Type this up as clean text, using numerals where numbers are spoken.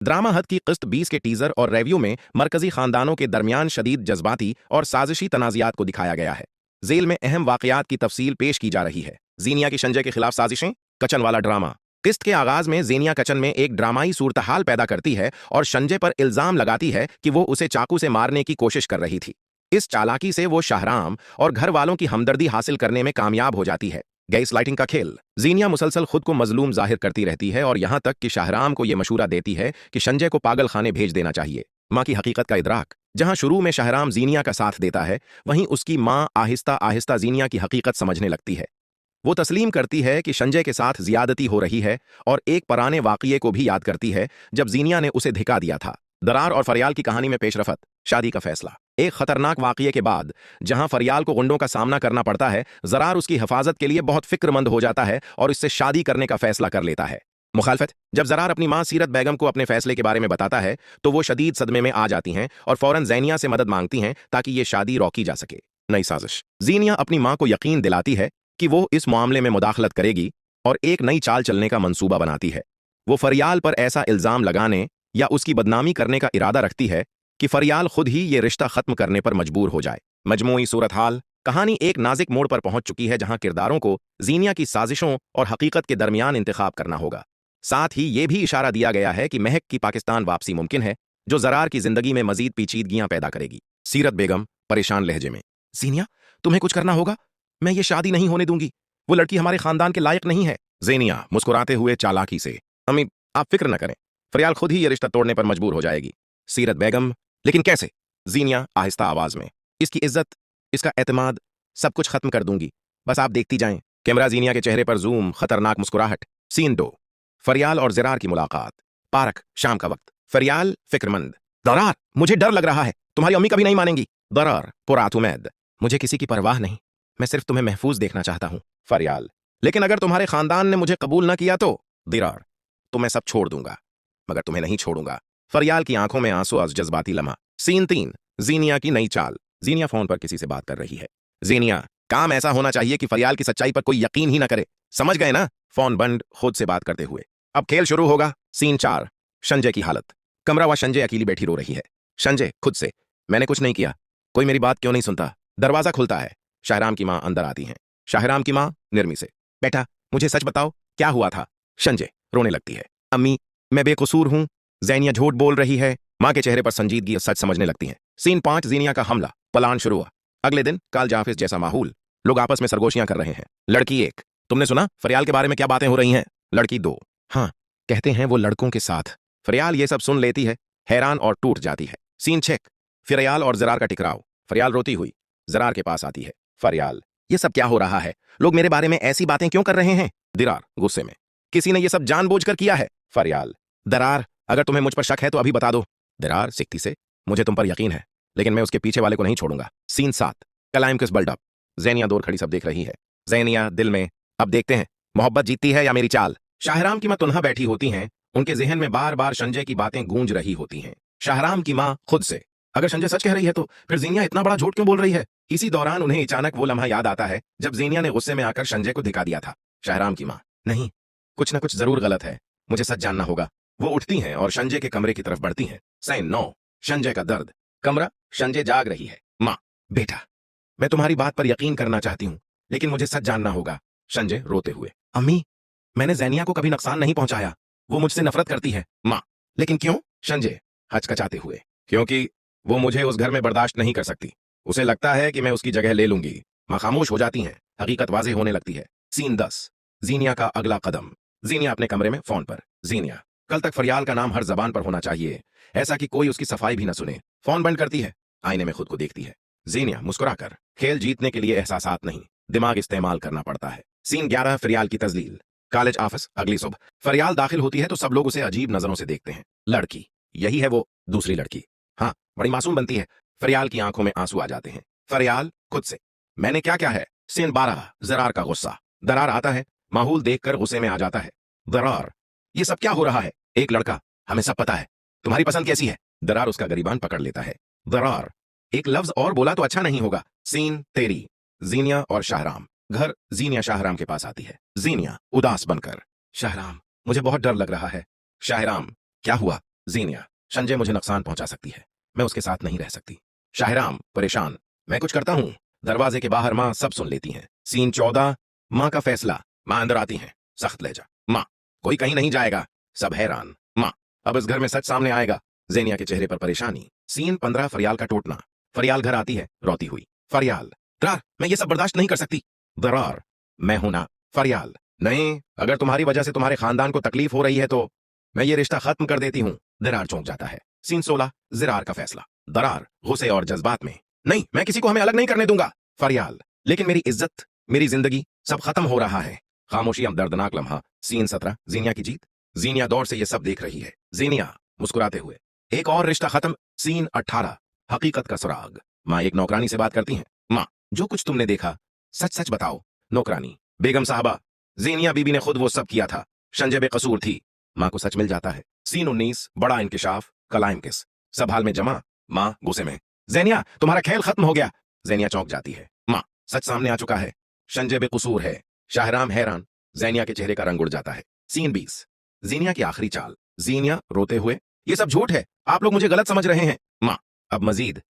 Drama हद की किस्त 20 के टीजर और रिव्यू में मरकजी खानदानों के दरमियान शदीद जज्बाती और साजिशी तनाज़ियात को दिखाया गया है। जेल में अहम वाकयात की तफसील पेश की जा रही है। जीनिया की संजय के खिलाफ साजिशें, कचन वाला ड्रामा। किस्त के आगाज में जेनिया कचन में एक ड्रामाई सूरतहाल पैदा करती है और संजय पर इल्जाम लगाती है कि वो उसे चाकू से मारने की कोशिश कर रही थी। इस चालाकी से वो शाहराम और घर वालों की हमदर्दी हासिल करने में कामयाब हो जाती है। गैस लाइटिंग का खेल। जीनिया मुसलसल खुद को मजलूम जाहिर करती रहती है और यहां तक कि शाहराम को यह मशूरा देती है कि संजय को पागल खाने भेज देना चाहिए। मां की हकीकत का इदराक। जहां शुरू में शाहराम जीनिया का साथ देता है, वहीं उसकी मां आहिस्ता आहिस्ता जीनिया की हकीकत समझने लगती है। वो तस्लीम करती है कि संजय के साथ ज्यादती हो रही है और एक पुराने वाकये को भी याद करती है जब जीनिया ने उसे धिका दिया था। दरार और फरियाल की कहानी में पेशरफत। शादी का फैसला। एक खतरनाक वाकये के बाद जहां फरियाल को गुंडों का सामना करना पड़ता है, जरार उसकी हिफाजत के लिए बहुत फिक्रमंद हो जाता है और इससे शादी करने का फैसला कर लेता है। मुखालफत। जब जरार अपनी मां सीरत बेगम को अपने फैसले के बारे में बताता है तो वो शदीद सदमे में आ जाती हैं और फौरन जैनिया से मदद मांगती हैं ताकि ये शादी रोकी जा सके। नई साजिश। जीनिया अपनी मां को यकीन दिलाती है कि वो इस मामले में मुदाखलत करेगी और एक नई चाल चलने का मंसूबा बनाती है। वो फरियाल पर ऐसा इल्जाम लगाने या उसकी बदनामी करने का इरादा रखती है कि फरियाल खुद ही ये रिश्ता खत्म करने पर मजबूर हो जाए। मजमूई सूरत हाल। कहानी एक नाजिक मोड़ पर पहुंच चुकी है जहां किरदारों को जीनिया की साजिशों और हकीकत के दरमियान इंतखाब करना होगा। साथ ही ये भी इशारा दिया गया है कि महक की पाकिस्तान वापसी मुमकिन है, जो जरार की जिंदगी में मजीद पेचीदगियां पैदा करेगी। सीरत बेगम परेशान लहजे में। जीनिया, तुम्हें कुछ करना होगा। मैं ये शादी नहीं होने दूंगी। वो लड़की हमारे खानदान के लायक नहीं है। जेनिया मुस्कुराते हुए चालाकी से। अम्मी, आप फिक्र न करें, फरियाल खुद ही ये रिश्ता तोड़ने पर मजबूर हो जाएगी। सीरत बेगम, लेकिन कैसे? जीनिया आहिस्ता आवाज में। इसकी इज्जत, इसका एतमाद, सब कुछ खत्म कर दूंगी, बस आप देखती जाएं। कैमरा जीनिया के चेहरे पर जूम, खतरनाक मुस्कुराहट। सीन 2। फरियाल और ज़रार की मुलाकात। पार्क, शाम का वक्त। फरियाल फिक्रमंद। दरार, मुझे डर लग रहा है, तुम्हारी अम्मी कभी नहीं मानेंगी। दरार पुरात उम्मीद। मुझे किसी की परवाह नहीं, मैं सिर्फ तुम्हें महफूज देखना चाहता हूं। फरियाल, लेकिन अगर तुम्हारे खानदान ने मुझे कबूल न किया तो? दरार, तो मैं सब छोड़ दूंगा, मगर तुम्हें नहीं छोड़ूंगा। फरियाल की आंखों में आंसू आज जज्बाती लम्हा। सीन 3। जीनिया की नई चाल। जीनिया फोन पर किसी से बात कर रही है। जीनिया, काम ऐसा होना चाहिए कि फरियाल की सच्चाई पर कोई यकीन ही ना करे, समझ गए ना? फोन बंद, खुद से बात करते हुए। अब खेल शुरू होगा। सीन 4। संजय की हालत। कमरा व संजय अकेली बैठी रो रही है। संजय खुद से, मैंने कुछ नहीं किया, कोई मेरी बात क्यों नहीं सुनता? दरवाजा खुलता है। शाहराम की मां अंदर आती हैं। शाहराम की मां निर्मी से, बेटा मुझे सच बताओ, क्या हुआ था? संजय रोने लगती है। अम्मी, मैं बेकसूर हूं, ज़ैनिया झूठ बोल रही है। मां के चेहरे पर संजीदगी सच समझने लगती है। सीन 5। ज़ीनिया का हमला। प्लान शुरू हुआ। अगले दिन काल जाफिस जैसा माहौल, लोग आपस में सरगोशियां कर रहे हैं। लड़की 1, तुमने सुना फरियाल के बारे में क्या बातें हो रही हैं? लड़की 2, हाँ, कहते हैं वो लड़कों के साथ। फरियाल ये सब सुन लेती है, हैरान और टूट जाती है। सीन 6। फरियाल और ज़रार का टकराव। फरियाल रोती हुई ज़रार के पास आती है। फरियाल, ये सब क्या हो रहा है? लोग मेरे बारे में ऐसी बातें क्यों कर रहे हैं? दरार गुस्से में, किसी ने ये सब जानबूझकर किया है। फरियाल, दरार, अगर तुम्हें मुझ पर शक है तो अभी बता दो। दरार सिकती से, मुझे तुम पर यकीन है, लेकिन मैं उसके पीछे वाले को नहीं छोड़ूंगा। सीन 7। Climax buildup. ज़ैनिया दूर खड़ी सब देख रही है। ज़ैनिया दिल में, अब देखते हैं मोहब्बत जीतती है या मेरी चाल। शाहराम की मां तुन्हा बैठी होती हैं, उनके जहन में बार बार संजय की बातें गूंज रही होती हैं। शाहराम की मां खुद से, अगर संजय सच कह रही है तो फिर ज़ीनिया इतना बड़ा झूठ क्यों बोल रही है? इसी दौरान उन्हें अचानक वो लम्हा याद आता है जब ज़ीनिया ने गुस्से में आकर संजय को धिका दिया था। शाहराम की मां, नहीं, कुछ ना कुछ जरूर गलत है, मुझे सच जानना होगा। वो उठती हैं और संजय के कमरे की तरफ बढ़ती हैं। सीन 9। संजय का दर्द। कमरा, संजय जाग रही है। मां, बेटा, मैं तुम्हारी बात पर यकीन करना चाहती हूं, लेकिन मुझे सच जानना होगा। संजय रोते हुए, अम्मी, मैंने ज़ैनिया को कभी नुकसान नहीं पहुंचाया, वो मुझसे नफरत करती है। मां, लेकिन क्यों? संजय हचकचाते हुए, क्योंकि वो मुझे उस घर में बर्दाश्त नहीं कर सकती, उसे लगता है कि मैं उसकी जगह ले लूंगी। मां खामोश हो जाती हैं, हकीकत वाज़ेह होने लगती है। सीन 10। ज़ीनिया का अगला कदम। ज़ीनिया अपने कमरे में फोन पर। ज़ीनिया, कल तक फरियाल का नाम हर जबान पर होना चाहिए, ऐसा कि कोई उसकी सफाई भी न सुने। फोन बंद करती है, आईने में खुद को देखती है। ज़ीनिया मुस्कुराकर, खेल जीतने के लिए एहसासात नहीं, दिमाग इस्तेमाल करना पड़ता है। सीन 11। फरियाल की तजलील। College office. अगली सुबह फरियाल दाखिल होती है तो सब लोग उसे अजीब नजरों से देखते हैं। लड़की, यही है वो दूसरी लड़की, हाँ, बड़ी मासूम बनती है। फरियाल की आंखों में आंसू आ जाते हैं। फरियाल खुद से, मैंने क्या क्या है? सीन 12। ज़रार का गुस्सा। दरार आता है, माहौल देखकर गुस्से में आ जाता है। दरार, ये सब क्या हो रहा है? एक लड़का, हमें सब पता है, तुम्हारी पसंद कैसी है? दरार उसका गरीबान पकड़ लेता है। दरार, एक लफ्ज और बोला तो अच्छा नहीं होगा। सीन 13। ज़ीनिया और शाहराम। घर। ज़ीनिया शाहराम के पास आती है। ज़ीनिया उदास बनकर, शाहराम, मुझे बहुत डर लग रहा है। शाहराम, क्या हुआ? जीनिया, संजय मुझे नुकसान पहुंचा सकती है, मैं उसके साथ नहीं रह सकती। शाहराम परेशान, मैं कुछ करता हूं। दरवाजे के बाहर मां सब सुन लेती हैं। सीन 14, मां का फैसला। मां अंदर आती हैं, सख्त लहजा। मां, कोई कहीं नहीं जाएगा। सब हैरान। मां, अब इस घर में सच सामने आएगा। जेनिया के चेहरे पर परेशानी। सीन 15, फरियाल का टूटना। फरियाल घर आती है रोती हुई। फरियाल, दरार, मैं ये सब बर्दाश्त नहीं कर सकती। दरार, मैं हूं ना। फरियाल, नहीं, अगर तुम्हारी वजह से तुम्हारे खानदान को तकलीफ हो रही है तो मैं ये रिश्ता खत्म कर देती हूं। दरार चौंक जाता है। सीन 16, जिरार का फैसला। दरार गुस्से और जज्बात में, नहीं, मैं किसी को हमें अलग नहीं करने दूंगा। फरियाल, लेकिन मेरी इज्जत, मेरी जिंदगी, सब खत्म हो रहा है। खामोशी, अब दर्दनाक लम्हा। सीन 17, जीनिया की जीत। जीनिया दौर से ये सब देख रही है। जीनिया मुस्कुराते हुए, एक और रिश्ता खत्म। सीन 18, हकीकत का सुराग। मां एक नौकरानी से बात करती हैं। मां, जो कुछ तुमने देखा सच सच बताओ। नौकरानी, बेगम साहबा, जीनिया बीबी ने खुद वो सब किया था, संजय बेकसूर थी। मां को सच मिल जाता है। सीन 19, बड़ा इंकिशाफ, कलाइम किस। सब हाल में जमा। मां गुस्से में, जेनिया तुम्हारा खेल खत्म हो गया। जेनिया चौंक जाती है। मां, सच सामने आ चुका है, संजय बेकसूर है। शाहराम हैरान, जेनिया के चेहरे का रंग उड़ जाता है। सीन 20, जीनिया की आखिरी चाल। जीनिया रोते हुए, ये सब झूठ है, आप लोग मुझे गलत समझ रहे हैं। मां, अब मजीद